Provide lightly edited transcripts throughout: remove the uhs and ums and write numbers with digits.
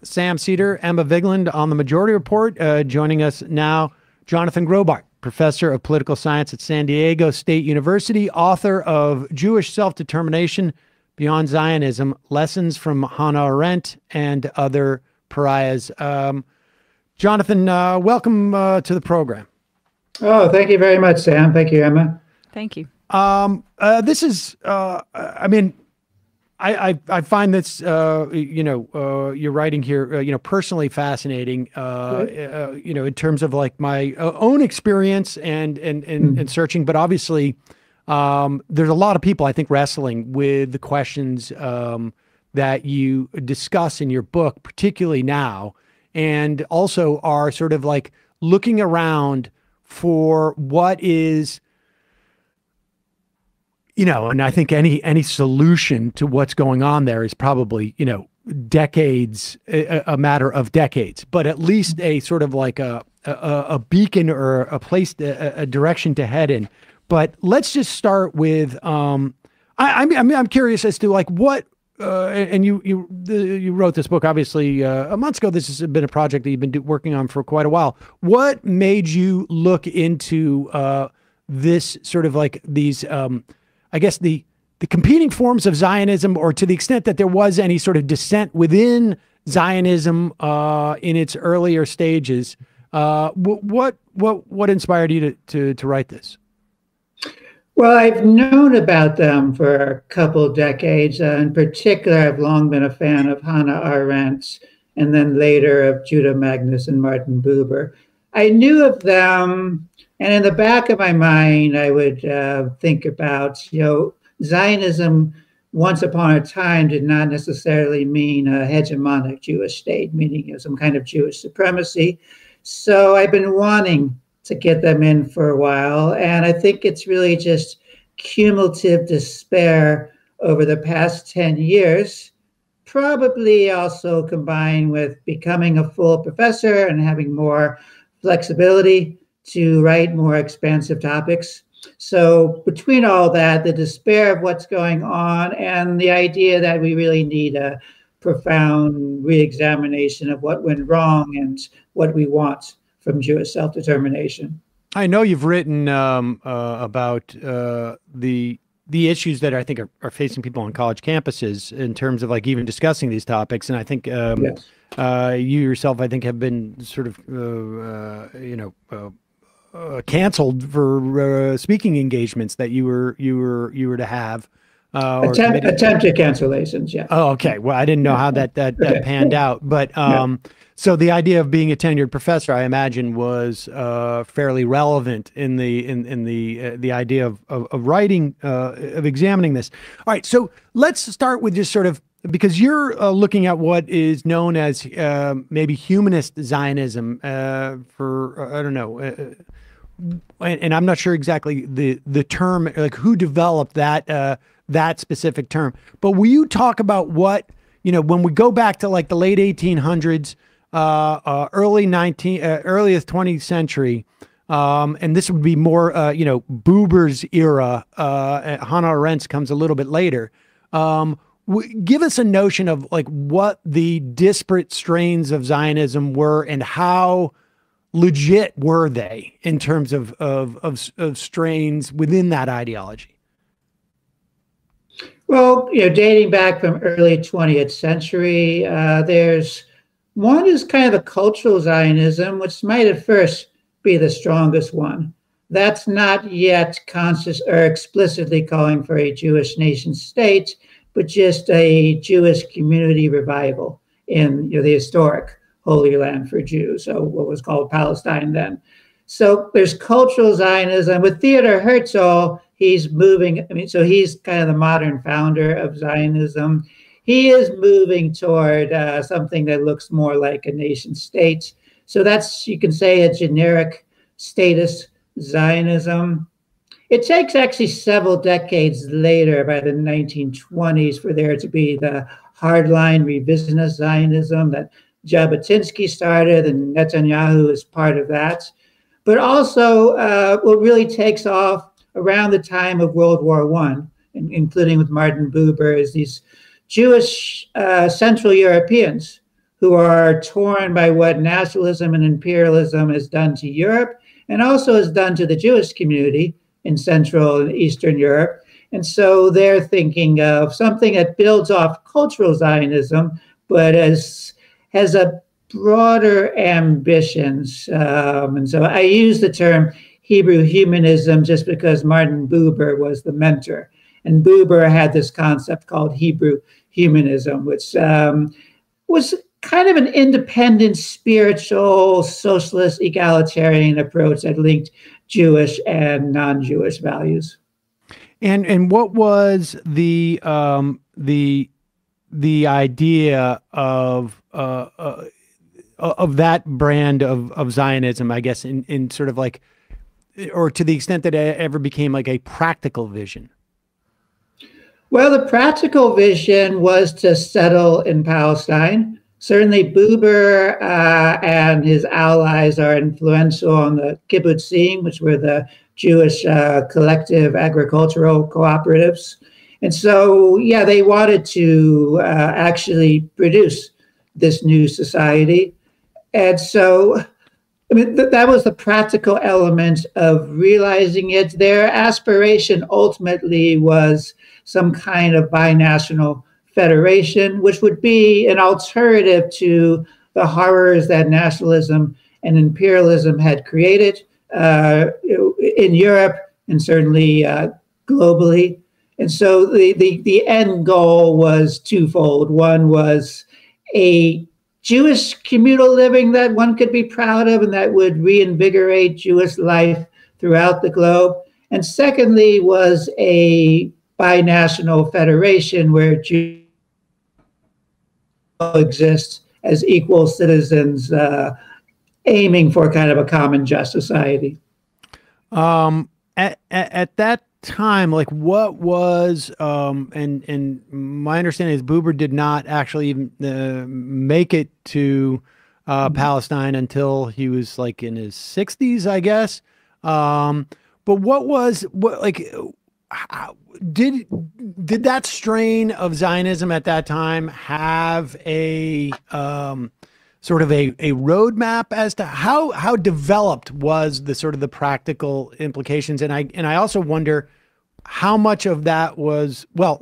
Sam Seder, Emma Vigeland on the Majority Report. Joining us now, Jonathan Graubart, professor of political science at San Diego State University, author of Jewish Self-Determination Beyond Zionism, Lessons from Hannah Arendt and Other Pariahs. Jonathan, welcome to the program. Oh, thank you very much, Sam. Thank you, Emma. Thank you. This is, I mean, I find this, your writing here, personally fascinating, in terms of like my own experience and searching, but obviously, there's a lot of people, I think, wrestling with the questions, that you discuss in your book, particularly now, and also are sort of like looking around for what is, and I think any solution to what's going on there is probably, decades, a matter of decades, but at least a sort of like a beacon or a place, a direction to head in. But let's just start with, I'm curious as to like what, and you wrote this book, obviously, a month ago. This has been a project that you've been working on for quite a while. What made you look into this sort of like these, I guess, the competing forms of Zionism, or to the extent that there was any sort of dissent within Zionism in its earlier stages? What inspired you to write this? Well, I've known about them for a couple of decades. In particular, I've long been a fan of Hannah Arendt, and then later of Judah Magnus and Martin Buber. I knew of them, and in the back of my mind, I would think about, Zionism once upon a time did not necessarily mean a hegemonic Jewish state, meaning some kind of Jewish supremacy. So I've been wanting to get them in for a while. And I think it's really just cumulative despair over the past 10 years, probably also combined with becoming a full professor and having more flexibility to write more expansive topics. So between all that, the despair of what's going on and the idea that we really need a profound re-examination of what went wrong and what we want from Jewish self-determination. I know you've written about the issues that I think are facing people on college campuses in terms of like even discussing these topics, and I think yes. You yourself, I think, have been sort of canceled for speaking engagements that you were to have. Attempted cancellations, yeah. Oh, okay. Well, I didn't know how that panned out, but so the idea of being a tenured professor, I imagine, was fairly relevant in the idea of writing, of examining this. All right, so let's start with just sort of, because you're looking at what is known as maybe humanist Zionism for I don't know, and I'm not sure exactly the term, like who developed that specific term. But will you talk about what, when we go back to like the late 1800s, earliest 20th century, and this would be more, Buber's era, Hannah Arendt comes a little bit later. Give us a notion of like what the disparate strains of Zionism were and how legit were they in terms of strains within that ideology. Well, dating back from early 20th century, there's one is kind of a cultural Zionism, which might at first be the strongest one. That's not yet conscious or explicitly calling for a Jewish nation state, but just a Jewish community revival in the historic Holy Land for Jews, so what was called Palestine then. So there's cultural Zionism. With Theodor Herzl, he's moving, so he's kind of the modern founder of Zionism. He is moving toward something that looks more like a nation state. So that's, you can say, a generic statist Zionism. It takes actually several decades later, by the 1920s, for there to be the hardline revisionist Zionism that Jabotinsky started, and Netanyahu is part of that. But also, what really takes off around the time of World War I, including with Martin Buber, is these Jewish Central Europeans who are torn by what nationalism and imperialism has done to Europe and also has done to the Jewish community in Central and Eastern Europe. And so they're thinking of something that builds off cultural Zionism, but has a broader ambitions. And so I use the term Hebrew humanism just because Martin Buber was the mentor. And Buber had this concept called Hebrew humanism, which was kind of an independent, spiritual, socialist, egalitarian approach that linked Jewish and non-Jewish values. And what was the idea of that brand of Zionism, I guess, in sort of like, or to the extent that it ever became like a practical vision? Well, the practical vision was to settle in Palestine. Certainly, Buber and his allies are influential on the kibbutzim, which were the Jewish collective agricultural cooperatives. And so, yeah, they wanted to actually produce this new society. And so, I mean, that was the practical element of realizing it. Their aspiration ultimately was some kind of binational federation, which would be an alternative to the horrors that nationalism and imperialism had created in Europe and certainly globally. And so the end goal was twofold. One was a Jewish communal living that one could be proud of and that would reinvigorate Jewish life throughout the globe. And secondly was a binational federation where Jews exist as equal citizens, aiming for kind of a common just society. At that time, like what was, and my understanding is Buber did not actually even make it to Palestine until he was like in his 60s, I guess. But did that strain of Zionism at that time have a sort of a roadmap as to how developed was the sort of the practical implications? And I also wonder how much of that was, well,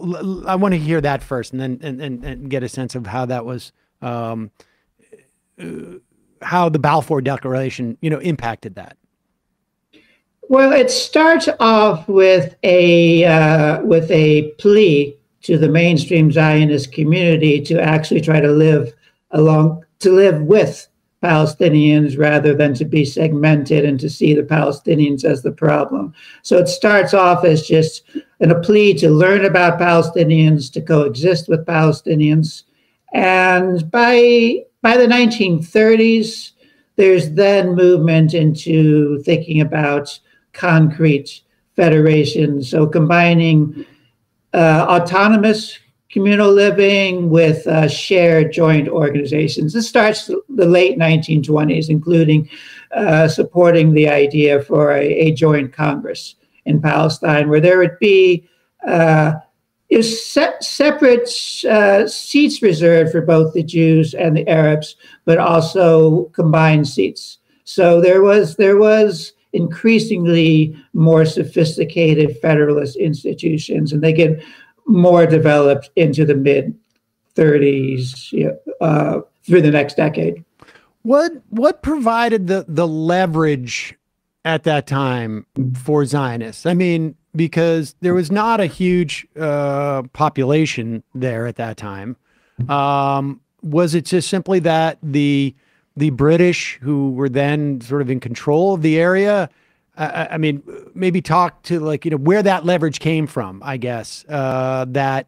I want to hear that first and then and get a sense of how that was, how the Balfour Declaration, impacted that. Well, it starts off with a plea to the mainstream Zionist community to actually try to live with Palestinians rather than to be segmented and to see the Palestinians as the problem. So it starts off as just a plea to learn about Palestinians, to coexist with Palestinians. And by the 1930s, there's then movement into thinking about concrete federations. So combining autonomous communal living with shared joint organizations. This starts the late 1920s, including supporting the idea for a joint Congress in Palestine, where there would be separate seats reserved for both the Jews and the Arabs, but also combined seats. So there was increasingly more sophisticated federalist institutions, and they get more developed into the mid-30s through the next decade. What provided the leverage at that time for Zionists? I mean, because there was not a huge population there at that time. Was it just simply that the British, who were then sort of in control of the area, I mean, maybe talk to where that leverage came from, I guess, that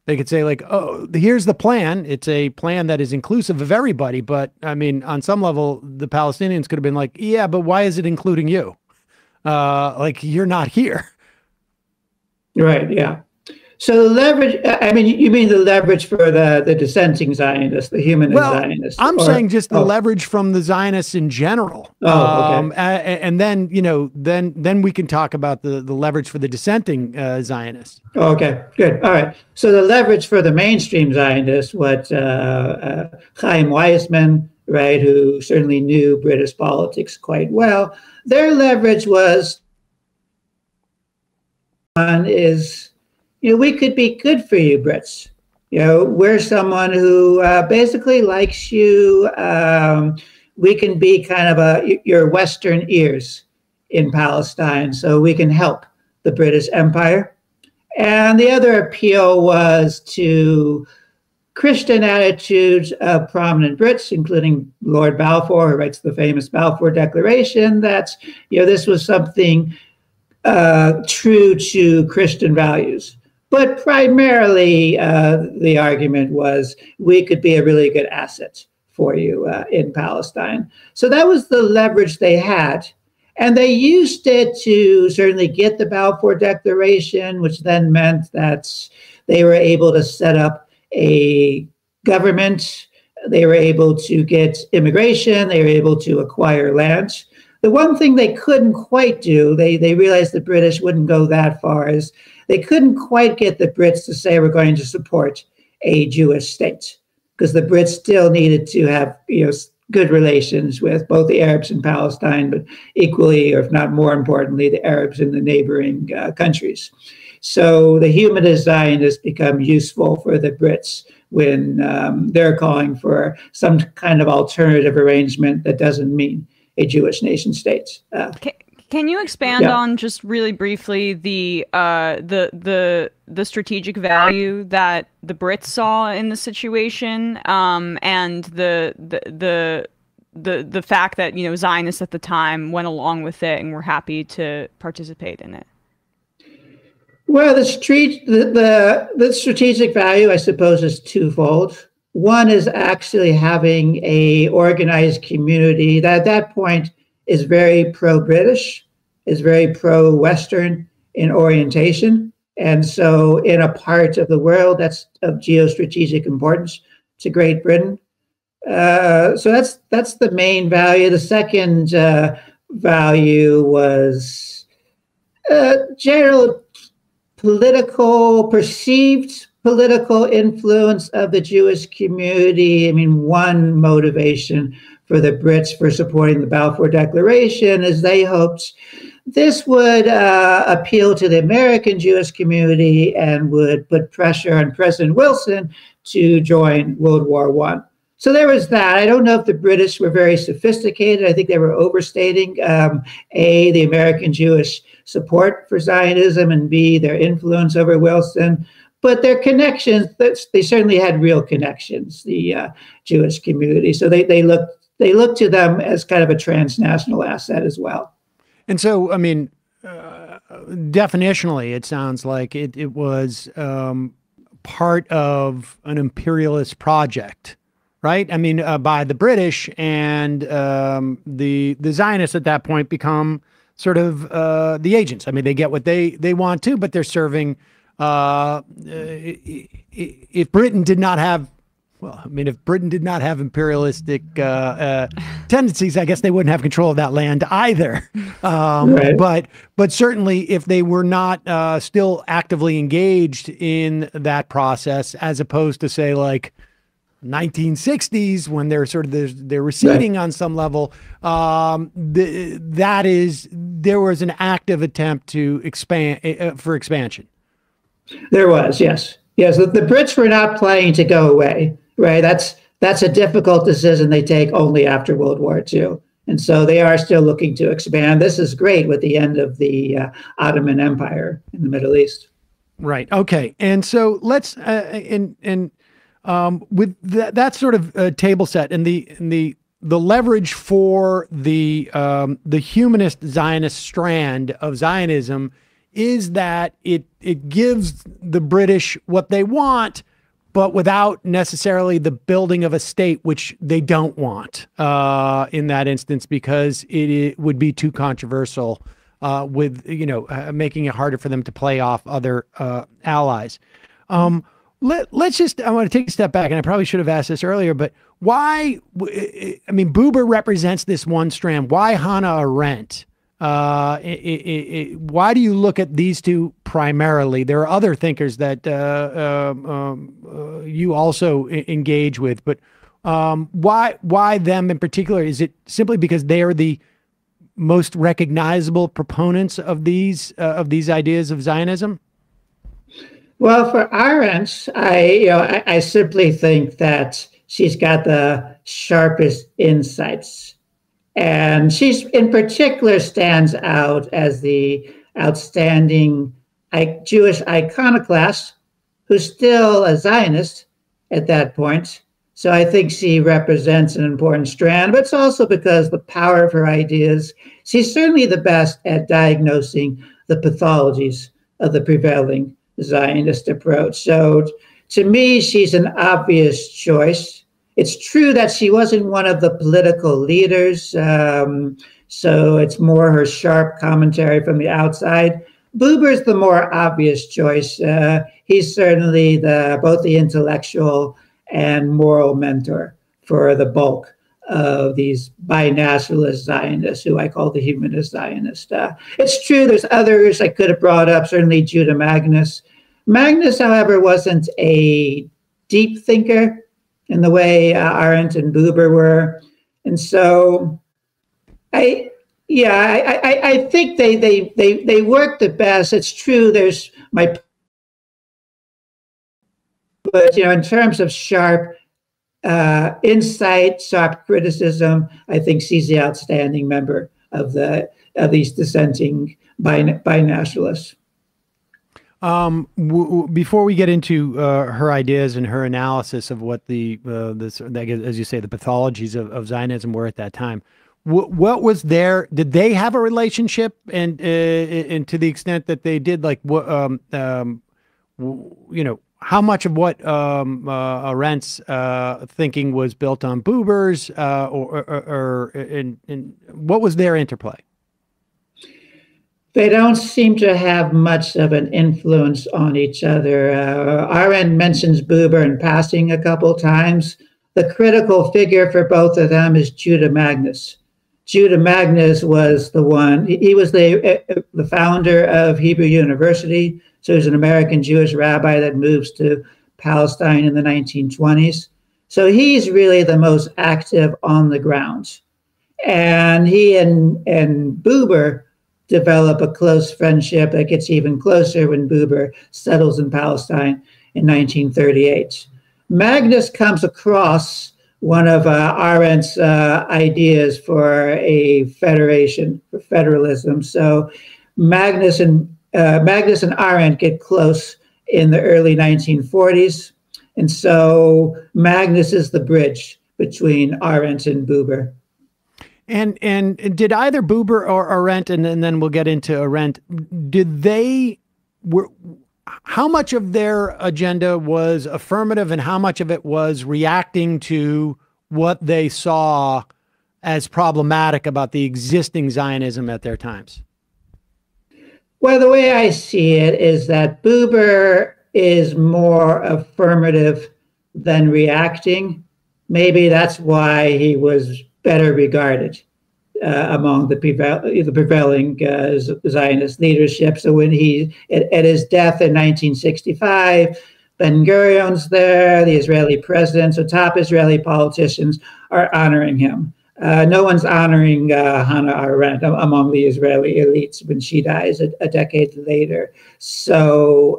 they could say oh, here's the plan. It's a plan that is inclusive of everybody. But I mean, on some level, the Palestinians could have been like, yeah, but why is it including you? You're not here. Right. Yeah. So the leverage, I mean, you mean the leverage for the dissenting Zionists, the humanist Zionists? I'm saying just the leverage from the Zionists in general. Okay. And then, then we can talk about the leverage for the dissenting Zionists. Okay, good. All right. So the leverage for the mainstream Zionists, what Chaim Weizmann, right, who certainly knew British politics quite well, their leverage was we could be good for you, Brits. We're someone who basically likes you. We can be kind of your Western ears in Palestine, so we can help the British Empire. And the other appeal was to Christian attitudes of prominent Brits, including Lord Balfour, who writes the famous Balfour Declaration, that this was something true to Christian values. But primarily, the argument was we could be a really good asset for you in Palestine. So that was the leverage they had. And they used it to certainly get the Balfour Declaration, which then meant that they were able to set up a government. They were able to get immigration. They were able to acquire land. The one thing they couldn't quite do, they realized the British wouldn't go that far, is they couldn't quite get the Brits to say we're going to support a Jewish state, because the Brits still needed to have good relations with both the Arabs in Palestine, but equally, or if not more importantly, the Arabs in the neighboring countries. So the humanist Zionists become useful for the Brits when they're calling for some kind of alternative arrangement that doesn't mean a Jewish nation state. Can you expand on just really briefly the strategic value that the Brits saw in the situation, and the fact that Zionists at the time went along with it and were happy to participate in it? Well, the strategic value, I suppose, is twofold. One is actually having a organized community that at that point is very pro-British, is very pro-Western in orientation. And so in a part of the world that's of geostrategic importance to Great Britain. So that's the main value. The second value was general perceived political influence of the Jewish community. I mean, one motivation for the Brits for supporting the Balfour Declaration is they hoped this would appeal to the American Jewish community and would put pressure on President Wilson to join World War I. So there was that. I don't know if the British were very sophisticated. I think they were overstating, A, the American Jewish support for Zionism, and B, their influence over Wilson. But their connections, they certainly had real connections, the Jewish community. So they looked to them as kind of a transnational asset as well. And so, I mean, definitionally, it sounds like it was part of an imperialist project, right? I mean, by the British, and the Zionists at that point become sort of the agents. I mean, they get what they want to, but they're serving. If Britain did not have, if Britain did not have imperialistic tendencies, I guess they wouldn't have control of that land either. Right. But certainly, if they were not still actively engaged in that process, as opposed to say like 1960s when they're receding on some level, there was an active attempt to expand for expansion. There was, yes. The Brits were not planning to go away, right? That's a difficult decision they take only after World War II. And so they are still looking to expand. This is great with the end of the Ottoman Empire in the Middle East. Right. Okay. And so let's, with that sort of table set and the leverage for the humanist Zionist strand of Zionism is that it gives the British what they want, but without necessarily the building of a state, which they don't want in that instance, because it would be too controversial with, making it harder for them to play off other allies. Let's just, I want to take a step back, and I probably should have asked this earlier, but why, I mean, Buber represents this one strand. Why Hannah Arendt? Why do you look at these two primarily? There are other thinkers that you also engage with, but why them in particular? Is it simply because they are the most recognizable proponents of these ideas of Zionism? Well, for Arendt, I simply think that she's got the sharpest insights. And she's in particular stands out as the outstanding Jewish iconoclast who's still a Zionist at that point. So I think she represents an important strand, but it's also because the power of her ideas. She's certainly the best at diagnosing the pathologies of the prevailing Zionist approach. So to me, she's an obvious choice. It's true that she wasn't one of the political leaders, so it's more her sharp commentary from the outside. Buber's the more obvious choice. He's certainly both the intellectual and moral mentor for the bulk of these binationalist Zionists, who I call the Humanist Zionist. It's true there's others I could have brought up, certainly Judah Magnus. Magnus, however, wasn't a deep thinker in the way Arendt and Buber were. And so I think they work the best. It's true but in terms of sharp insight, sharp criticism, I think she's the outstanding member of these dissenting binationalists. Before we get into her ideas and her analysis of what as you say, the pathologies of Zionism were at that time, what was there? Did they have a relationship? And to the extent that they did, like how much of what Arendt's thinking was built on Buber's, and what was their interplay? They don't seem to have much of an influence on each other. Arendt mentions Buber in passing a couple times. The critical figure for both of them is Judah Magnus. Judah Magnus was the one, he was the founder of Hebrew University. So he's an American Jewish rabbi that moves to Palestine in the 1920s. So he's really the most active on the ground. And he and Buber develop a close friendship that gets even closer when Buber settles in Palestine in 1938. Magnus comes across one of Arendt's ideas for a federation, for federalism. So Magnus and Arendt get close in the early 1940s. And so Magnus is the bridge between Arendt and Buber. And did either Buber or Arendt, and then we'll get into Arendt, how much of their agenda was affirmative and how much of it was reacting to what they saw as problematic about the existing Zionism at their times? Well, the way I see it is that Buber is more affirmative than reacting. Maybe that's why he was better regarded among the prevailing Zionist leadership. So when at his death in 1965, Ben-Gurion's there, the Israeli president, so top Israeli politicians are honoring him. No one's honoring Hannah Arendt among the Israeli elites when she dies a decade later. So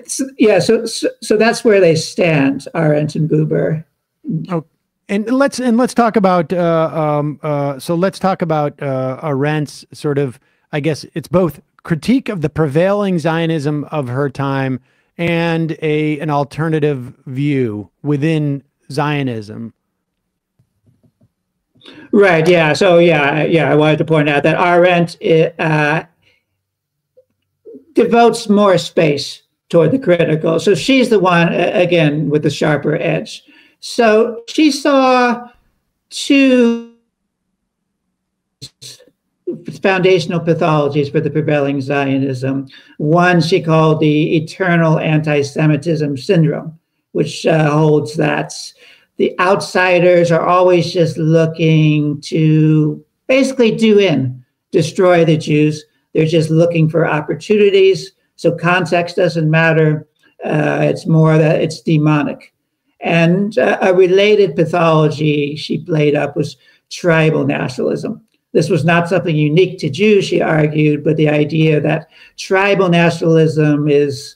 so that's where they stand, Arendt and Buber. Oh, and let's talk about Arendt's sort of, I guess it's both critique of the prevailing Zionism of her time and an alternative view within Zionism. Right. Yeah. So I wanted to point out that Arendt devotes more space toward the critical. So she's the one, again, with the sharper edge. So she saw two foundational pathologies for the prevailing Zionism. One she called the eternal anti-Semitism syndrome, which holds that the outsiders are always just looking to basically destroy the Jews. They're just looking for opportunities. So context doesn't matter. It's more that it's demonic. And a related pathology she played up was tribal nationalism. This was not something unique to Jews, she argued, but the idea that tribal nationalism is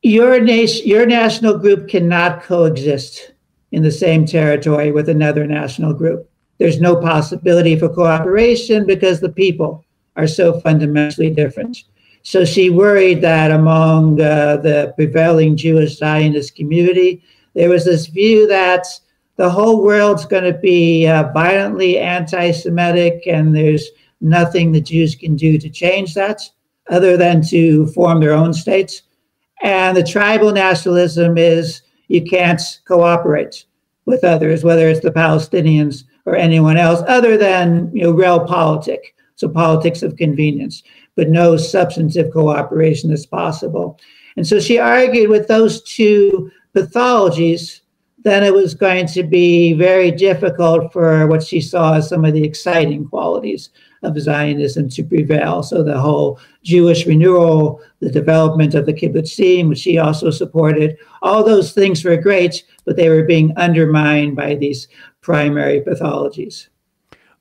your national group cannot coexist in the same territory with another national group. There's no possibility for cooperation because the people are so fundamentally different. So she worried that among the prevailing Jewish Zionist community, there was this view that the whole world's going to be violently anti-Semitic, and there's nothing the Jews can do to change that other than to form their own states. And the tribal nationalism is you can't cooperate with others, whether it's the Palestinians or anyone else, other than realpolitik, so politics of convenience, but no substantive cooperation is possible. And so she argued with those two pathologies, then it was going to be very difficult for what she saw as some of the exciting qualities of Zionism to prevail. So the whole Jewish renewal, the development of the kibbutzim, which she also supported, all those things were great, but they were being undermined by these primary pathologies.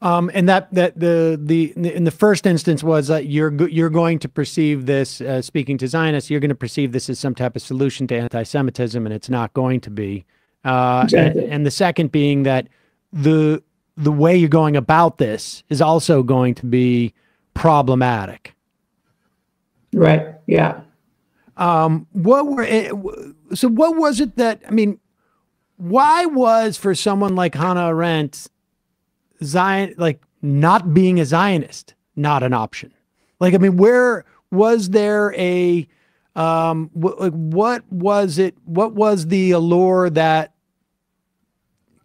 And that in the first instance was that you're going to perceive this, speaking to Zionists, you're going to perceive this as some type of solution to anti-Semitism, and it's not going to be. Exactly. And the second being that the way you're going about this is also going to be problematic. Right. Yeah. What was it that, I mean, why was for someone like Hannah Arendt, not being a Zionist not an option? Like, I mean, where was there a what was the allure that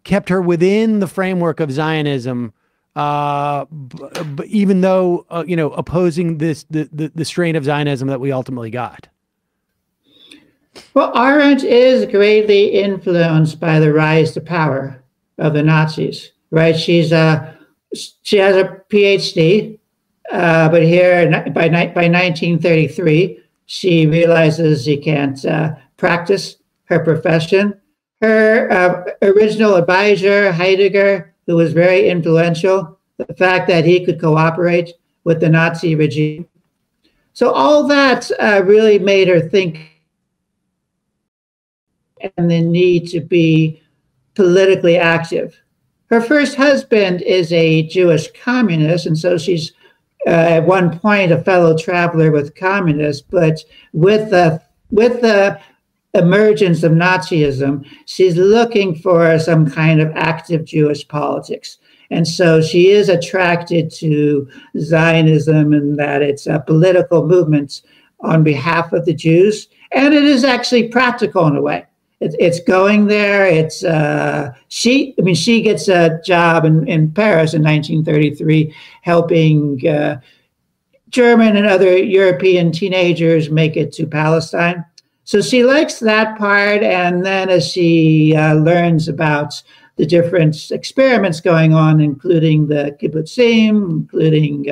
kept her within the framework of Zionism, even though opposing the strain of Zionism that we ultimately got? Well, Arendt is greatly influenced by the rise to power of the Nazis. Right? She has a PhD, but here by 1933. She realizes she can't practice her profession. Her original advisor, Heidegger, who was very influential, the fact that he could cooperate with the Nazi regime. So all that really made her think, and the need to be politically active. Her first husband is a Jewish communist, and so she's at one point a fellow traveler with communists, but with the emergence of Nazism, she's looking for some kind of active Jewish politics. And so she is attracted to Zionism and that it's a political movement on behalf of the Jews. And it is actually practical in a way. It's going there. It's she gets a job in Paris in 1933, helping German and other European teenagers make it to Palestine. So she likes that part. And then as she learns about the different experiments going on, including the kibbutzim, including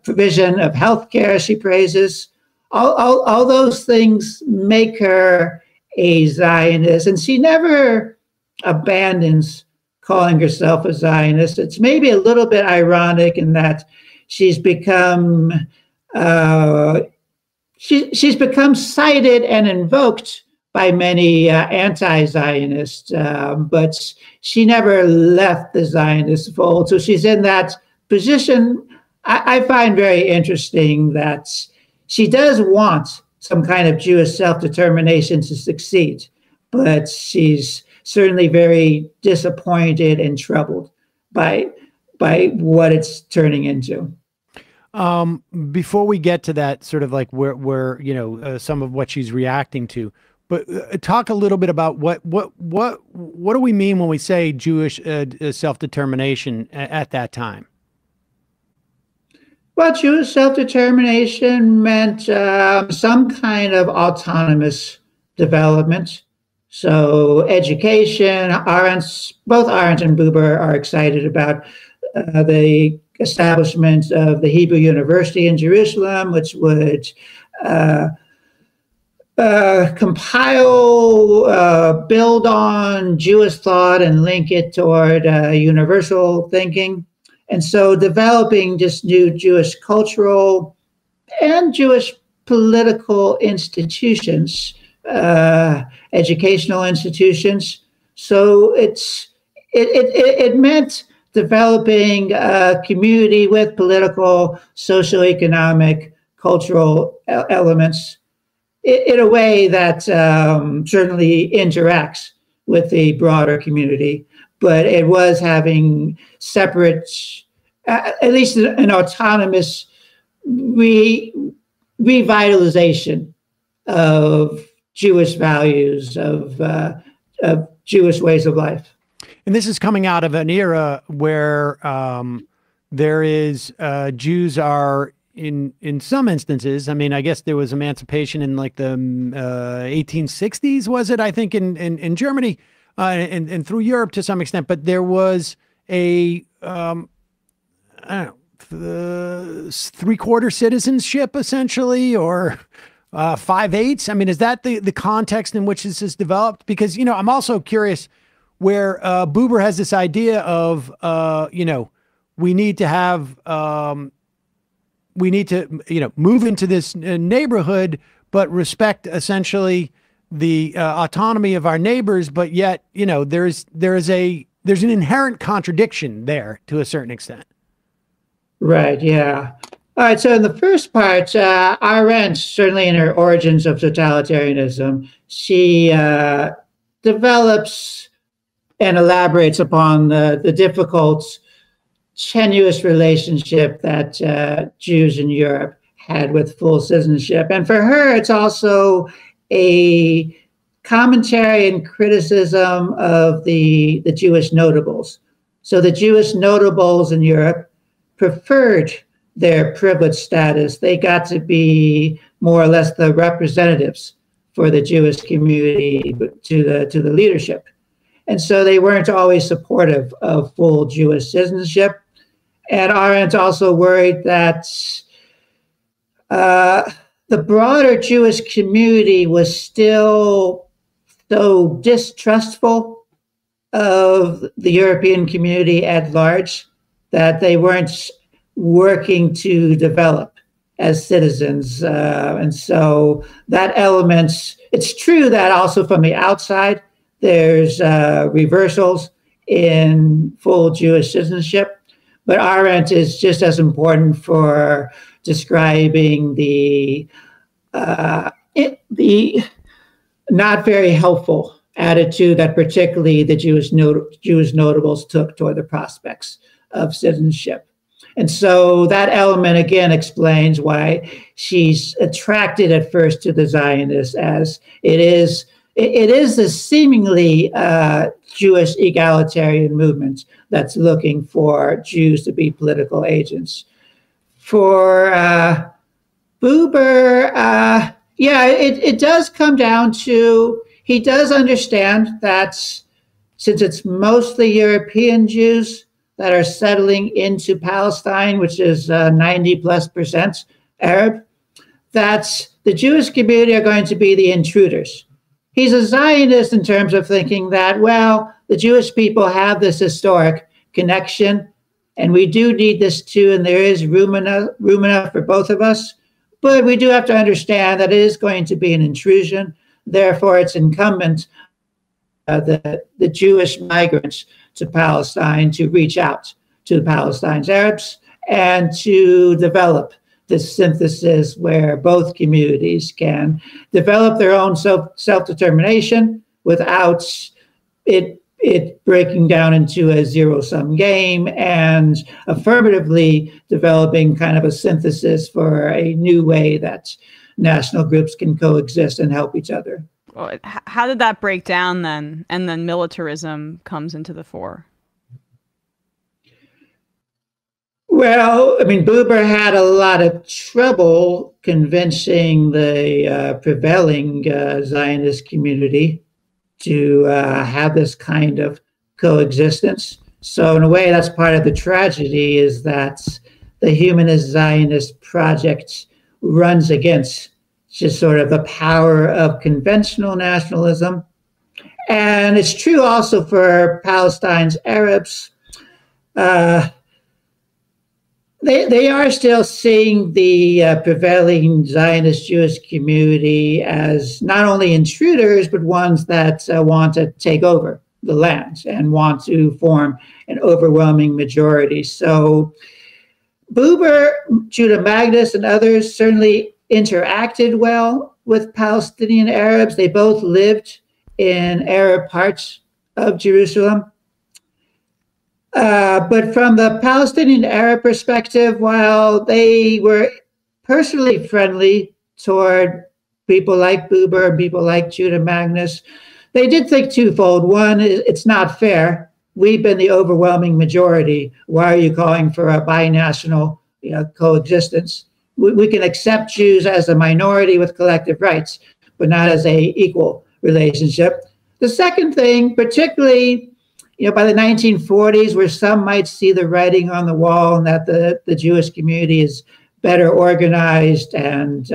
provision of healthcare, she praises, all those things make her a Zionist, and she never abandons calling herself a Zionist. It's maybe a little bit ironic in that she's become cited and invoked by many anti-Zionists, but she never left the Zionist fold. So she's in that position. I find very interesting that she does want some kind of Jewish self-determination to succeed, but she's certainly very disappointed and troubled by what it's turning into. Before we get to that, sort of like where some of what she's reacting to, But talk a little bit about what do we mean when we say Jewish self-determination at that time? Well, Jewish self-determination meant some kind of autonomous development. So education, both Arendt and Buber are excited about the establishment of the Hebrew University in Jerusalem, which would compile, build on Jewish thought and link it toward universal thinking. And so developing just new Jewish cultural and Jewish political institutions, educational institutions. So it meant developing a community with political, socioeconomic, cultural elements in a way that certainly interacts with the broader community. But it was having separate, at least an autonomous revitalization of Jewish values, of Jewish ways of life. And this is coming out of an era where there is Jews are in some instances. I mean, I guess there was emancipation in like the 1860s, was it? I think in Germany. And through Europe to some extent, but there was a, I don't know, 3/4 citizenship essentially, or 5/8. I mean, is that the context in which this is developed? Because, you know, I'm also curious where Buber has this idea of, you know, we need to have, you know, move into this neighborhood, but respect essentially the autonomy of our neighbors, but yet, you know, there's an inherent contradiction there to a certain extent. Right. Yeah. All right. So in the first part, Arendt, certainly in her Origins of Totalitarianism, she develops and elaborates upon the difficult, tenuous relationship that Jews in Europe had with full citizenship. And for her, it's also a commentary and criticism of the Jewish notables. So the Jewish notables in Europe preferred their privileged status. They got to be more or less the representatives for the Jewish community to the leadership. And so they weren't always supportive of full Jewish citizenship. And Arendt also worried that the broader Jewish community was still so distrustful of the European community at large that they weren't working to develop as citizens. And so that element, it's true that also from the outside, there's reversals in full Jewish citizenship, but Arendt is just as important for describing the not very helpful attitude that particularly the Jewish notables took toward the prospects of citizenship. And so that element again explains why she's attracted at first to the Zionists, as it is a seemingly Jewish egalitarian movement that's looking for Jews to be political agents. For Buber, it does come down to, he does understand that since it's mostly European Jews that are settling into Palestine, which is 90+% Arab, that the Jewish community are going to be the intruders. He's a Zionist in terms of thinking that, well, the Jewish people have this historic connection, and we do need this too, and there is room enough for both of us. But we do have to understand that it is going to be an intrusion. Therefore, it's incumbent the Jewish migrants to Palestine to reach out to Palestine's Arabs and to develop this synthesis where both communities can develop their own self-determination without it breaking down into a zero-sum game, and affirmatively developing kind of a synthesis for a new way that national groups can coexist and help each other. how did that break down then? And then militarism comes into the fore. Well, I mean, Buber had a lot of trouble convincing the prevailing Zionist community to have this kind of coexistence. So in a way, that's part of the tragedy, is that the Humanist Zionist project runs against just sort of the power of conventional nationalism. And it's true also for Palestine's Arabs. They are still seeing the prevailing Zionist Jewish community as not only intruders, but ones that want to take over the land and want to form an overwhelming majority. So Buber, Judah Magnus, and others certainly interacted well with Palestinian Arabs. They both lived in Arab parts of Jerusalem. But from the Palestinian Arab perspective, while they were personally friendly toward people like Buber and people like Judah Magnus, they did think twofold. One, it's not fair. We've been the overwhelming majority. Why are you calling for a binational coexistence? We can accept Jews as a minority with collective rights, but not as a equal relationship. The second thing, particularly by the 1940s, where some might see the writing on the wall and that the Jewish community is better organized and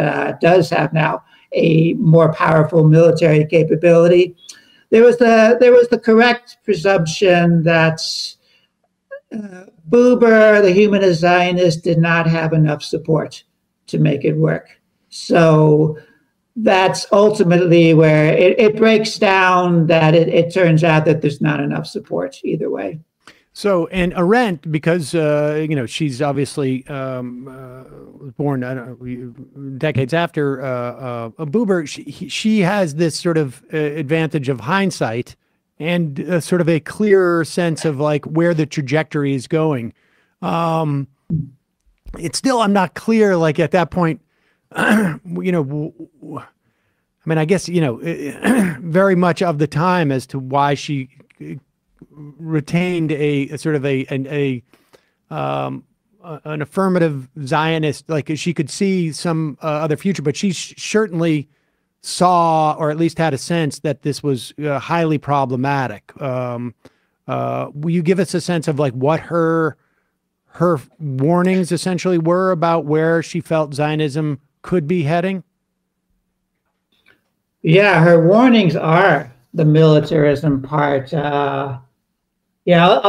does have now a more powerful military capability, there was the correct presumption that Buber, the Humanist Zionist, did not have enough support to make it work. So that's ultimately where it breaks down, that it turns out that there's not enough support either way. So, and Arendt, because, she's obviously born decades after Buber, she has this sort of advantage of hindsight and sort of a clearer sense of like where the trajectory is going. It's still, I'm not clear, like at that point, I mean, I guess, very much of the time as to why she retained a sort of an affirmative Zionist, like she could see some other future, but she certainly saw, or at least had a sense that this was highly problematic. Will you give us a sense of like what her warnings essentially were about where she felt Zionism could be heading? Yeah, her warnings are the militarism part. I'll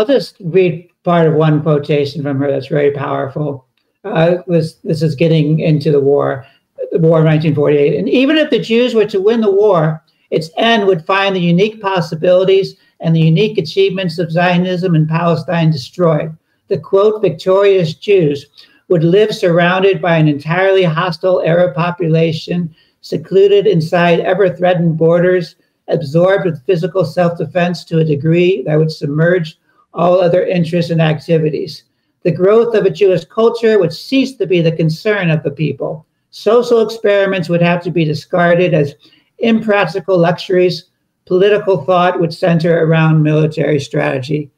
just read part of one quotation from her that's very powerful. This is getting into the war of 1948. And even if the Jews were to win the war, its end would find the unique possibilities and the unique achievements of Zionism in Palestine destroyed. The, quote, victorious Jews would live surrounded by an entirely hostile Arab population, secluded inside ever-threatened borders, absorbed with physical self-defense to a degree that would submerge all other interests and activities. The growth of a Jewish culture would cease to be the concern of the people. Social experiments would have to be discarded as impractical luxuries. Political thought would center around military strategy.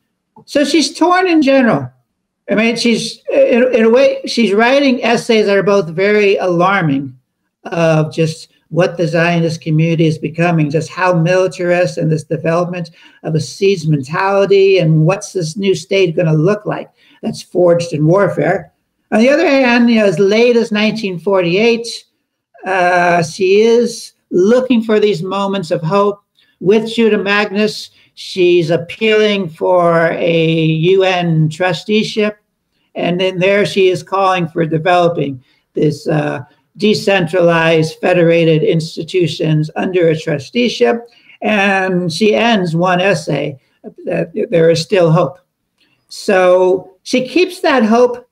So she's torn in general. I mean, she's, in a way, she's writing essays that are both very alarming of just what the Zionist community is becoming, just how militarist and this development of a siege mentality, and what's this new state going to look like that's forged in warfare. On the other hand, as late as 1948, she is looking for these moments of hope. With Judah Magnus, she's appealing for a UN trusteeship, and then there she is calling for developing this decentralized federated institutions under a trusteeship. And she ends one essay that there is still hope. So she keeps that hope,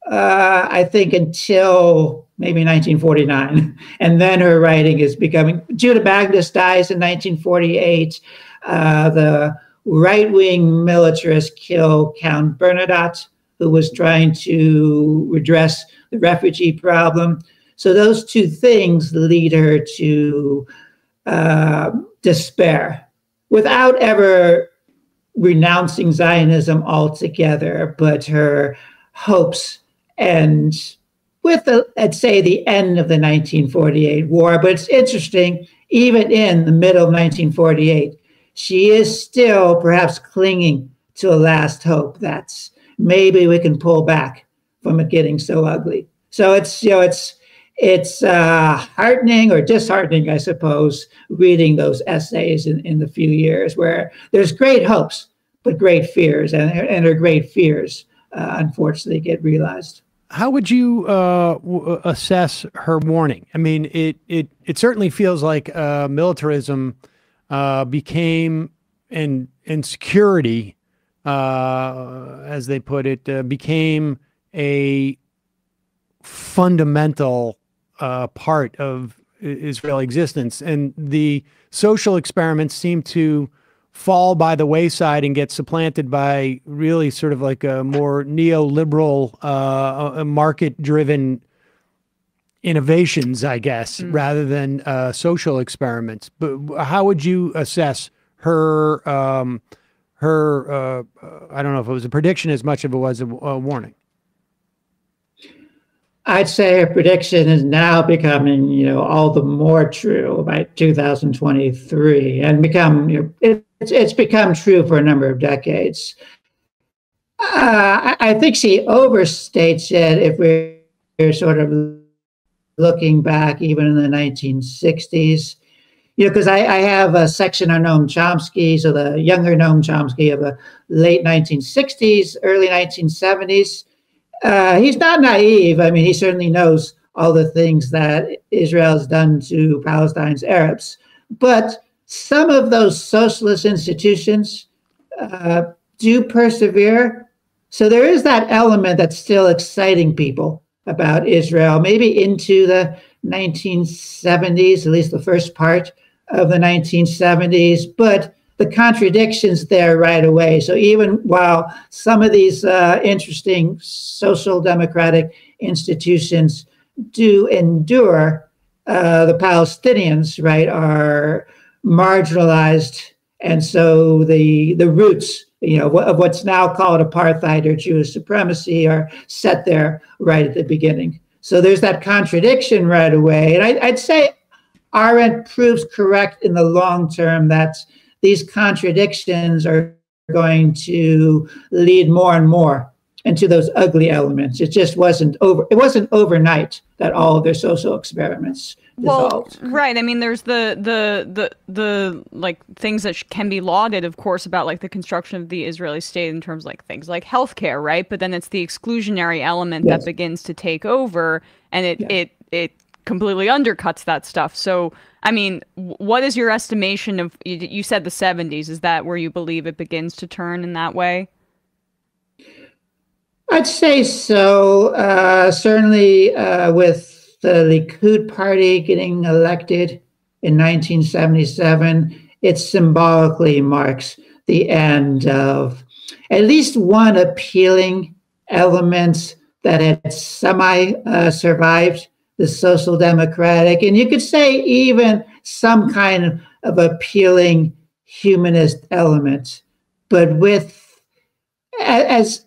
I think, until maybe 1949. And then her writing is becoming, Judah Magnus dies in 1948. The right-wing militarists kill Count Bernadotte, who was trying to redress the refugee problem. So those two things lead her to despair without ever renouncing Zionism altogether, but her hopes and with let's say the end of the 1948 war. But it's interesting, even in the middle of 1948, she is still perhaps clinging to a last hope that's maybe we can pull back from it getting so ugly. So it's heartening or disheartening, I suppose, reading those essays in the few years where there's great hopes, but great fears, and her great fears, unfortunately, get realized. How would you assess her warning? I mean, it certainly feels like militarism became, and security, as they put it, became a fundamental part of Israeli existence, and the social experiments seem to fall by the wayside and get supplanted by really sort of like a more neoliberal, market-driven innovations, I guess, rather than social experiments. But how would you assess her? I don't know if it was a prediction as much as it was a warning. I'd say her prediction is now becoming, all the more true by 2023, and it's become true for a number of decades. I think she overstates it if we're sort of looking back even in the 1960s. Because I have a section on Noam Chomsky, so the younger Noam Chomsky of the late 1960s, early 1970s. He's not naive. I mean, he certainly knows all the things that Israel has done to Palestine's Arabs. But some of those socialist institutions do persevere. So there is that element that's still exciting people about Israel, maybe into the 1970s, at least the first part of the 1970s. But the contradictions there right away. So even while some of these interesting social democratic institutions do endure, the Palestinians, right, are marginalized. And so the roots, of what's now called apartheid or Jewish supremacy are set there right at the beginning. So there's that contradiction right away. And I'd say Arendt proves correct in the long term that these contradictions are going to lead more and more into those ugly elements. It just wasn't overnight that all of their social experiments dissolved. Well, right. I mean, there's the like things that can be lauded, of course, about like the construction of the Israeli state in terms of like things like healthcare, right? But then it's the exclusionary element that begins to take over, and it completely undercuts that stuff. So, I mean, what is your estimation of, you said the 70s, is that where you believe it begins to turn in that way? I'd say so. Certainly with the Likud party getting elected in 1977, it symbolically marks the end of at least one appealing element that had semi-survived the social democratic, and you could say even some kind of appealing humanist element. But with as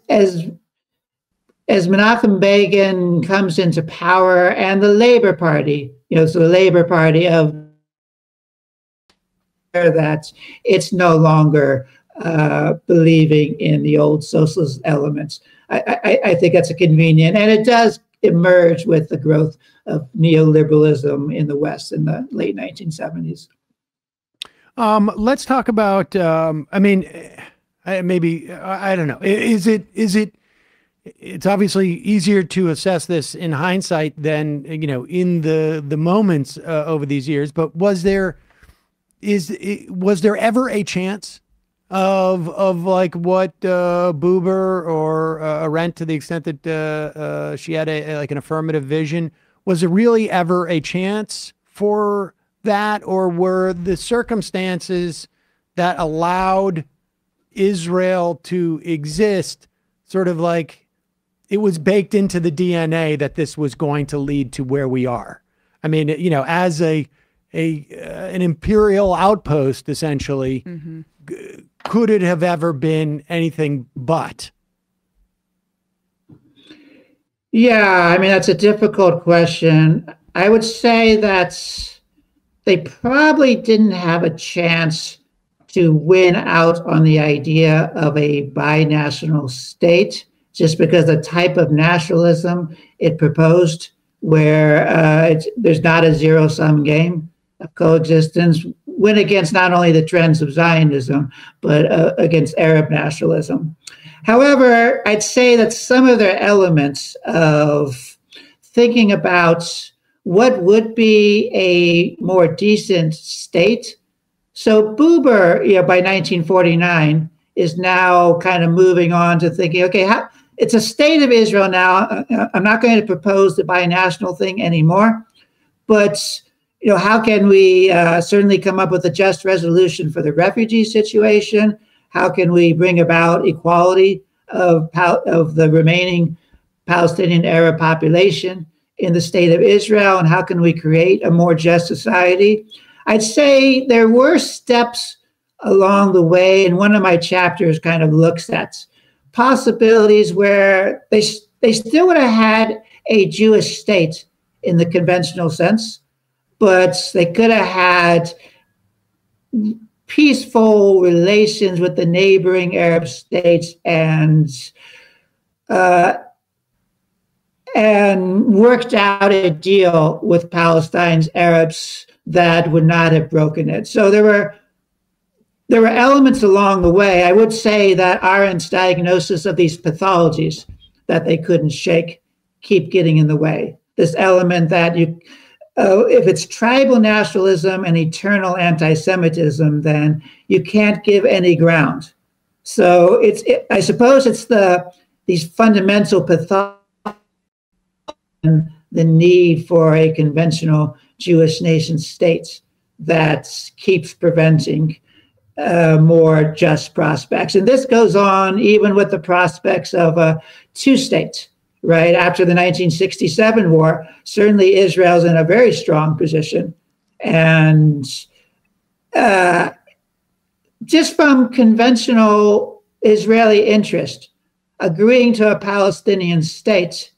Menachem Begin comes into power and the Labor Party, so the Labor Party of that, it's no longer believing in the old socialist elements. I think that's a convenient, and it does emerge with the growth of neoliberalism in the West in the late 1970s. Let's talk about, I mean, maybe, I don't know. It's obviously easier to assess this in hindsight than, in the moments over these years, but was there ever a chance of like what Buber or Arendt, to the extent that she had like an affirmative vision, was there really ever a chance for that, or were the circumstances that allowed Israel to exist sort of like it was baked into the DNA that this was going to lead to where we are? I mean, as a an imperial outpost, essentially. Could it have ever been anything but? Yeah, I mean, that's a difficult question. I would say that they probably didn't have a chance to win out on the idea of a binational state, just because the type of nationalism it proposed, where there's not a zero-sum game of coexistence, went against not only the trends of Zionism, but against Arab nationalism. However, I'd say that some of their elements of thinking about what would be a more decent state. So Buber, by 1949, is now kind of moving on to thinking, okay, it's a state of Israel now. I'm not going to propose the binational thing anymore, but how can we certainly come up with a just resolution for the refugee situation? How can we bring about equality of the remaining Palestinian Arab population in the state of Israel? And how can we create a more just society? I'd say there were steps along the way, and one of my chapters kind of looks at possibilities where they still would have had a Jewish state in the conventional sense, but they could have had peaceful relations with the neighboring Arab states and worked out a deal with Palestine's Arabs that would not have broken it. So there were elements along the way. I would say that Arendt's diagnosis of these pathologies that they couldn't shake keep getting in the way. This element that if it's tribal nationalism and eternal anti-Semitism, then you can't give any ground. So I suppose it's these fundamental pathologies, the need for a conventional Jewish nation state that keeps preventing more just prospects. And this goes on even with the prospects of a two-state, right? After the 1967 war, certainly Israel's in a very strong position. And just from conventional Israeli interest, agreeing to a Palestinian state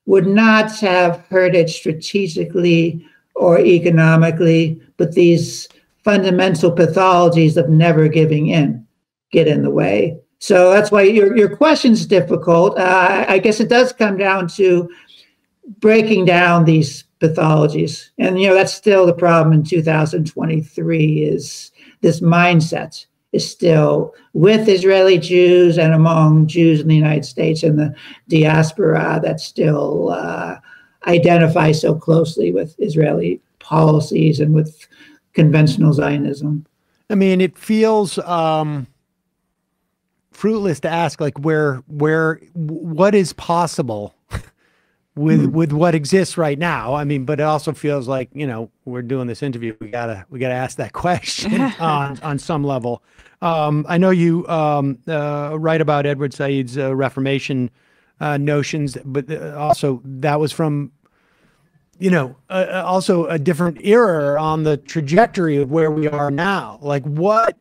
would not have hurt it strategically or economically, but these fundamental pathologies of never giving in get in the way. So that's why your question's difficult. I guess it does come down to breaking down these pathologies. And, that's still the problem in 2023 is this mindset is still with Israeli Jews and among Jews in the United States and the diaspora that still identify so closely with Israeli policies and with conventional Zionism. I mean, it feels fruitless to ask, like, what is possible with what exists right now. I mean, but it also feels like, we're doing this interview. We gotta ask that question on some level. I know you write about Edward Said's Reformation notions, but also that was from, also a different era on the trajectory of where we are now. Like what,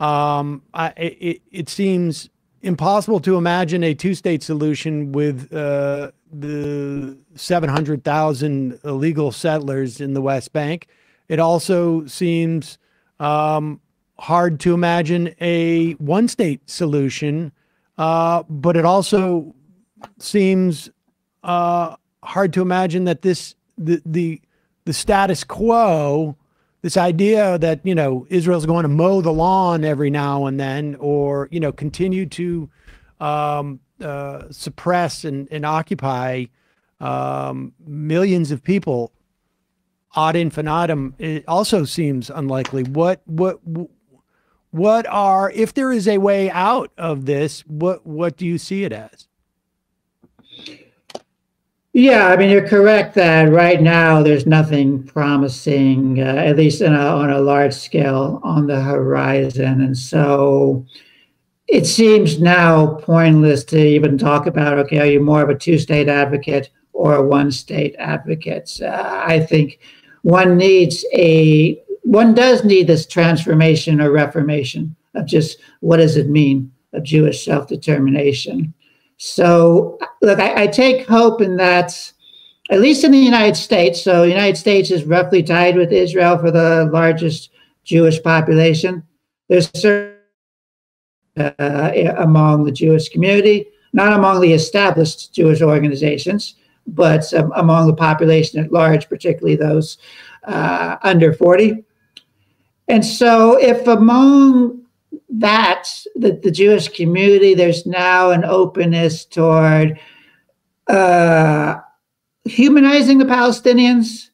it seems impossible to imagine a two-state solution with the 700,000 illegal settlers in the West Bank. It also seems hard to imagine a one-state solution, but it also seems hard to imagine that the status quo, this idea that, Israel's going to mow the lawn every now and then, or, continue to suppress and occupy millions of people ad infinitum, it also seems unlikely. What are, if there is a way out of this, what do you see it as? Yeah, I mean, you're correct that right now there's nothing promising, at least on a large scale, on the horizon. And so it seems now pointless to even talk about, okay, are you more of a two-state advocate or a one-state advocate? I think one does need this transformation or reformation of just what does it mean of Jewish self-determination. So look, I take hope in that, at least in the United States. So the United States is roughly tied with Israel for the largest Jewish population. There's certain among the Jewish community, not among the established Jewish organizations, but among the population at large, particularly those under 40. And so if among that, the Jewish community, there's now an openness toward humanizing the Palestinians,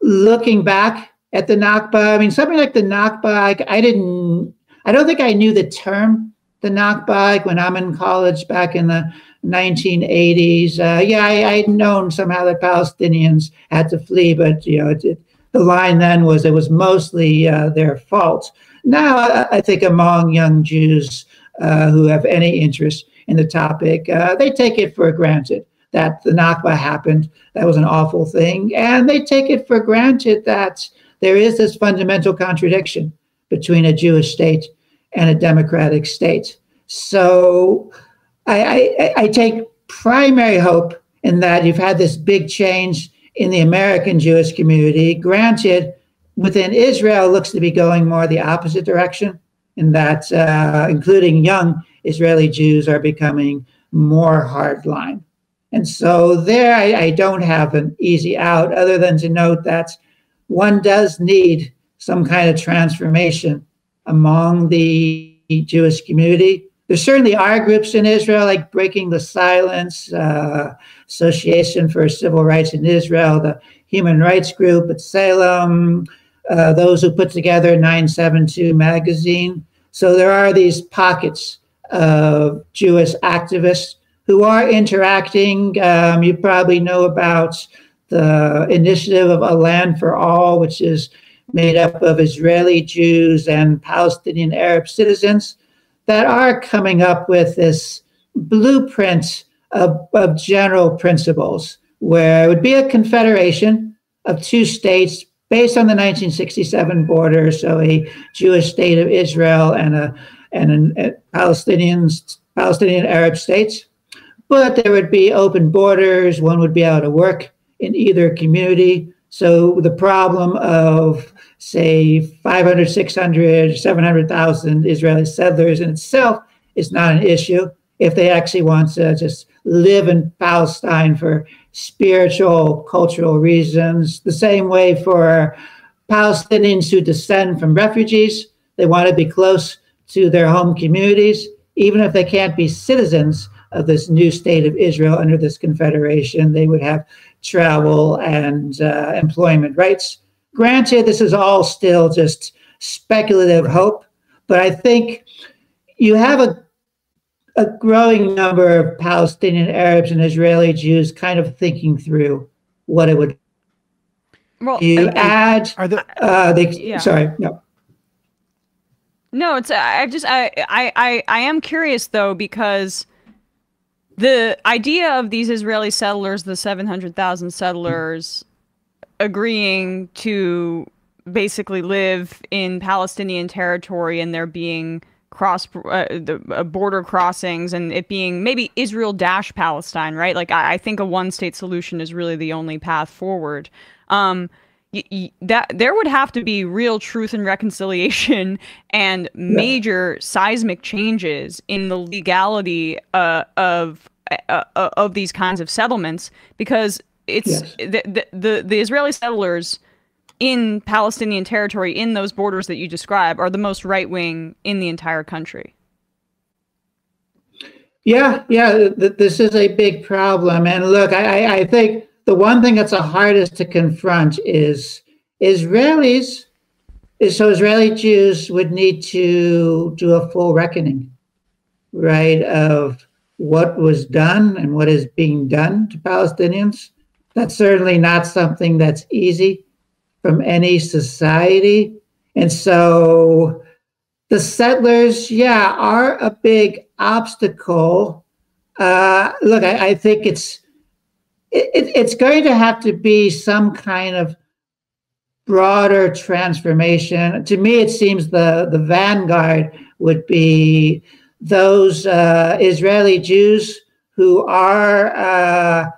looking back at the Nakba. I mean, something like the Nakba, I don't think I knew the term, the Nakba, when I'm in college back in the 1980s. I'd known somehow that Palestinians had to flee, but the line then was it was mostly their fault. Now, I think among young Jews who have any interest in the topic, they take it for granted that the Nakba happened. That was an awful thing. And they take it for granted that there is this fundamental contradiction between a Jewish state and a democratic state. So I take primary hope in that you've had this big change in the American Jewish community. Granted, within Israel, it looks to be going more the opposite direction, in that including young Israeli Jews are becoming more hardline. And so there I don't have an easy out other than to note that one does need some kind of transformation among the Jewish community. There certainly are groups in Israel like Breaking the Silence, Association for Civil Rights in Israel, the Human Rights Group at Salem, those who put together 972 magazine. So there are these pockets of Jewish activists who are interacting. You probably know about the initiative of A Land for All, which is made up of Israeli Jews and Palestinian Arab citizens that are coming up with this blueprint of general principles, where it would be a confederation of two states based on the 1967 border, so a Jewish state of Israel and a Palestinian Arab states. But there would be open borders. One would be able to work in either community. So the problem of, say, 500, 600, 700,000 Israeli settlers in itself is not an issue if they actually want to just live in Palestine for spiritual, cultural reasons. The same way for Palestinians who descend from refugees. They want to be close to their home communities, even if they can't be citizens of this new state of Israel under this confederation. They would have travel and employment rights. Granted, this is all still just speculative hope, but I think you have a growing number of Palestinian Arabs and Israeli Jews kind of thinking through what it would. Well, sorry, no. No, it's I am curious though, because the idea of these Israeli settlers, the 700,000 settlers, agreeing to basically live in Palestinian territory, and there being border crossings, and it being maybe Israel-Palestine, right? Like I think a one-state solution is really the only path forward. That there would have to be real truth and reconciliation and major seismic changes in the legality of these kinds of settlements, because it's the Israeli settlers in Palestinian territory in those borders that you describe are the most right-wing in the entire country. This is a big problem. And look, I think the one thing that's the hardest to confront is Israeli Jews would need to do a full reckoning, right, of what was done and what is being done to Palestinians. That's certainly not something that's easy from any society. And so the settlers, are a big obstacle. Look, I think it's going to have to be some kind of broader transformation. To me, it seems the vanguard would be those Israeli Jews who are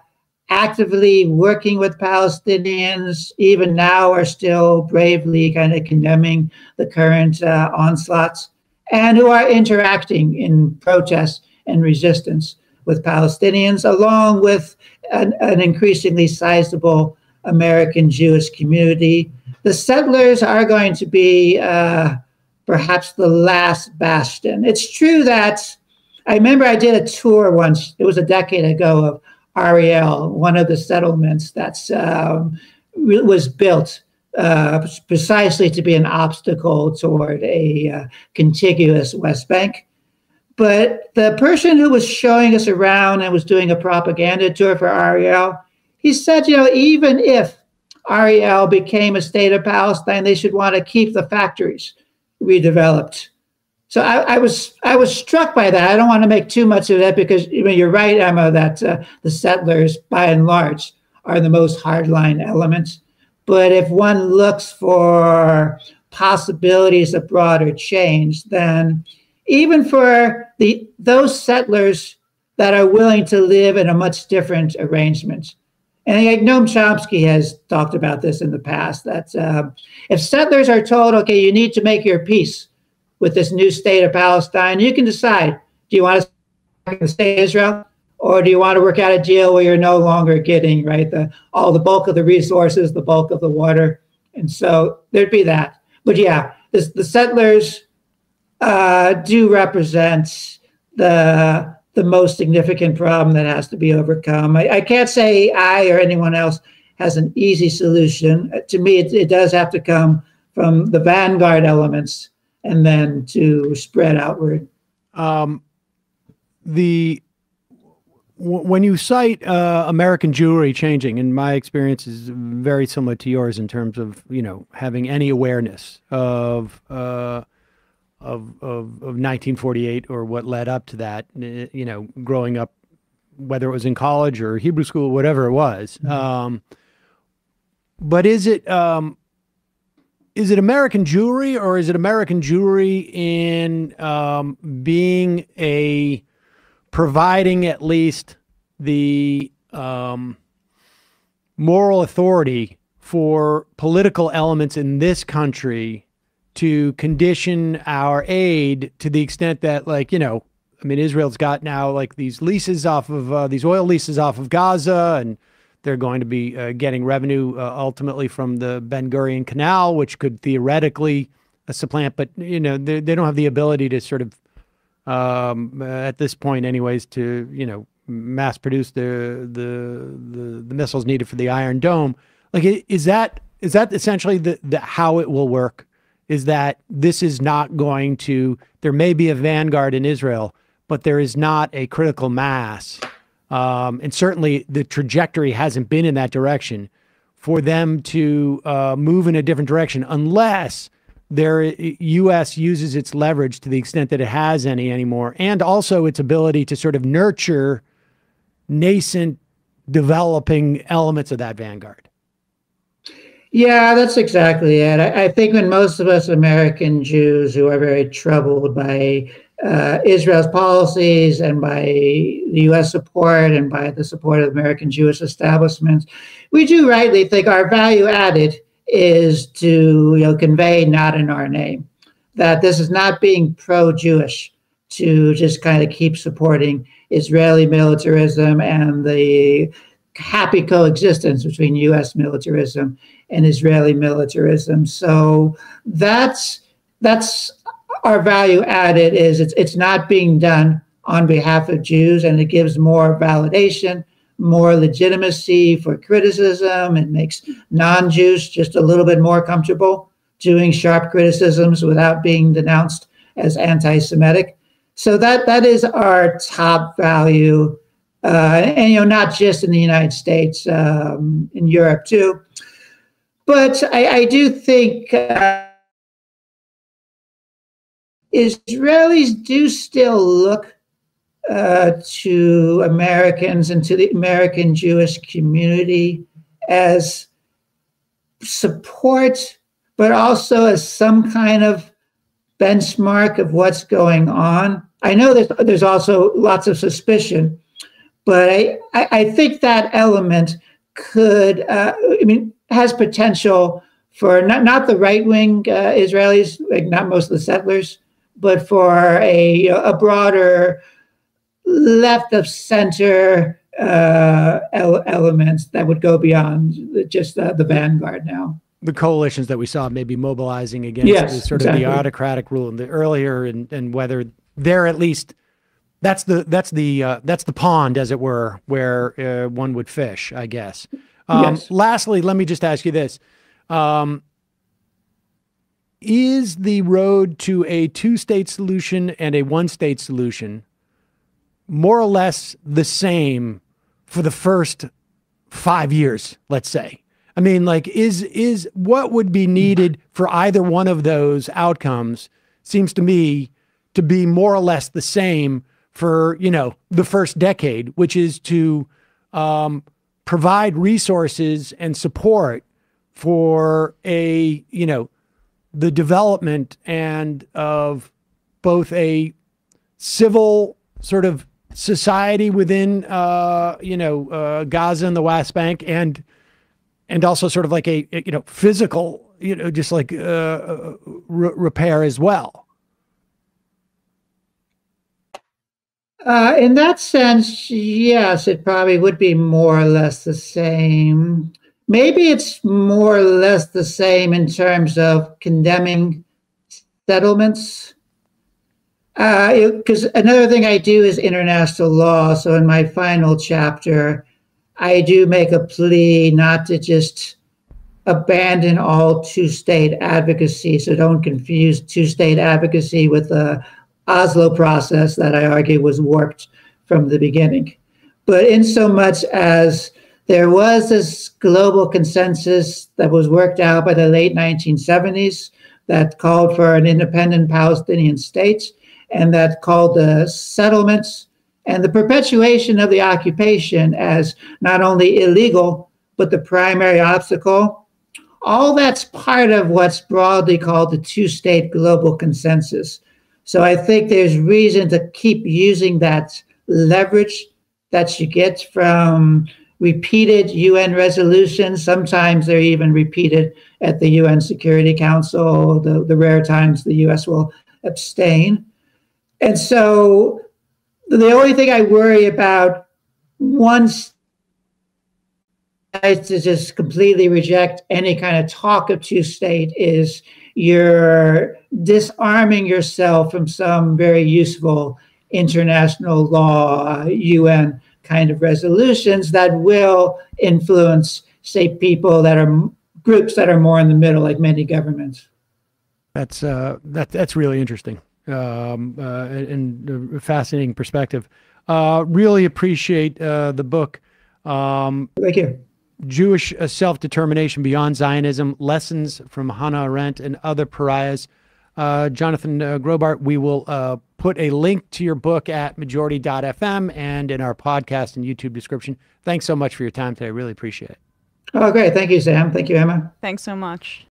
actively working with Palestinians, even now are still bravely kind of condemning the current onslaughts, and who are interacting in protest and resistance with Palestinians, along with an increasingly sizable American Jewish community. The settlers are going to be perhaps the last bastion. It's true that I remember I did a tour once, it was a decade ago, of Ariel, one of the settlements that's was built precisely to be an obstacle toward a contiguous West Bank. But the person who was showing us around and was doing a propaganda tour for Ariel, he said, even if Ariel became a state of Palestine, they should want to keep the factories redeveloped. So I was struck by that. I don't want to make too much of that because you're right, Emma, that the settlers, by and large, are the most hardline elements. But if one looks for possibilities of broader change, then even for those settlers that are willing to live in a much different arrangement, and Noam Chomsky has talked about this in the past, that if settlers are told, okay, you need to make your peace with this new state of Palestine, you can decide, do you want to stay in Israel, or do you want to work out a deal where you're no longer getting all the bulk of the resources, the bulk of the water? And so there'd be that. But yeah, the settlers do represent the most significant problem that has to be overcome. I can't say I or anyone else has an easy solution. To me, it does have to come from the vanguard elements and then to spread outward. When you cite American Jewry changing, and my experience is very similar to yours in terms of having any awareness of 1948 or what led up to that, growing up, whether it was in college or Hebrew school, whatever it was. But is it American Jewry, or is it American Jewry in providing at least the moral authority for political elements in this country to condition our aid to the extent that, Israel's got now these leases off of these oil leases off of Gaza, and they're going to be getting revenue ultimately from the Ben Gurion Canal, which could theoretically supplant, but they don't have the ability to sort of at this point, anyways, to mass produce the missiles needed for the Iron Dome. Is that essentially the how it will work? Is that this is not going to? There may be a vanguard in Israel, but there is not a critical mass, and certainly the trajectory hasn't been in that direction for them to move in a different direction, unless U.S. uses its leverage to the extent that it has any anymore, and also its ability to sort of nurture nascent developing elements of that vanguard. Yeah, that's exactly it. I think when most of us American Jews who are very troubled by Israel's policies and by the U.S. support and by the support of American Jewish establishments, we do rightly think our value added is to convey not in our name, that this is not being pro-Jewish to just kind of keep supporting Israeli militarism and the happy coexistence between U.S. militarism and Israeli militarism. So that's our value added, is it's not being done on behalf of Jews, and it gives more validation, more legitimacy for criticism. It makes non-Jews just a little bit more comfortable doing sharp criticisms without being denounced as anti-Semitic. So that is our top value, and not just in the United States, in Europe too. But I do think Israelis do still look to Americans and to the American Jewish community as support, but also as some kind of benchmark of what's going on. I know there's also lots of suspicion, but I think that element could, has potential for not the right-wing Israelis, like not most of the settlers, but for a broader left of center elements that would go beyond just the vanguard now. The coalitions that we saw maybe mobilizing against the autocratic rule in the earlier, and whether they're at least that's the pond, as it were, where one would fish, I guess. Lastly, let me just ask you this. Is the road to a two-state solution and a one-state solution more or less the same for the first 5 years, let's say? I mean, like, is what would be needed for either one of those outcomes seems to me to be more or less the same for, the first decade, which is to provide resources and support for the development and of both a civil sort of society within, Gaza and the West Bank, and also sort of like a physical, just like repair as well. In that sense, yes, it probably would be more or less the same. Maybe it's more or less the same in terms of condemning settlements. Because another thing I do is international law. So in my final chapter, I do make a plea not to just abandon all two-state advocacy. So don't confuse two-state advocacy with the Oslo process that I argue was warped from the beginning. But in so much as there was this global consensus that was worked out by the late 1970s that called for an independent Palestinian state, and that called the settlements and the perpetuation of the occupation as not only illegal, but the primary obstacle. All that's part of what's broadly called the two-state global consensus. So I think there's reason to keep using that leverage that you get from repeated UN resolutions. Sometimes they're even repeated at the UN Security Council, the rare times the US will abstain. And so the only thing I worry about once is to just completely reject any kind of talk of two-state is you're disarming yourself from some very useful international law, UN kind of resolutions that will influence, say, people that are groups that are more in the middle, like many governments. That's really interesting. And a fascinating perspective. Really appreciate the book. Thank you. Jewish Self-Determination Beyond Zionism, Lessons from Hannah Arendt and Other Pariahs. Jonathan Graubart, we will put a link to your book at majority.fm and in our podcast and YouTube description. Thanks so much for your time today. I really appreciate it. Oh, great. Thank you, Sam. Thank you, Emma. Thanks so much.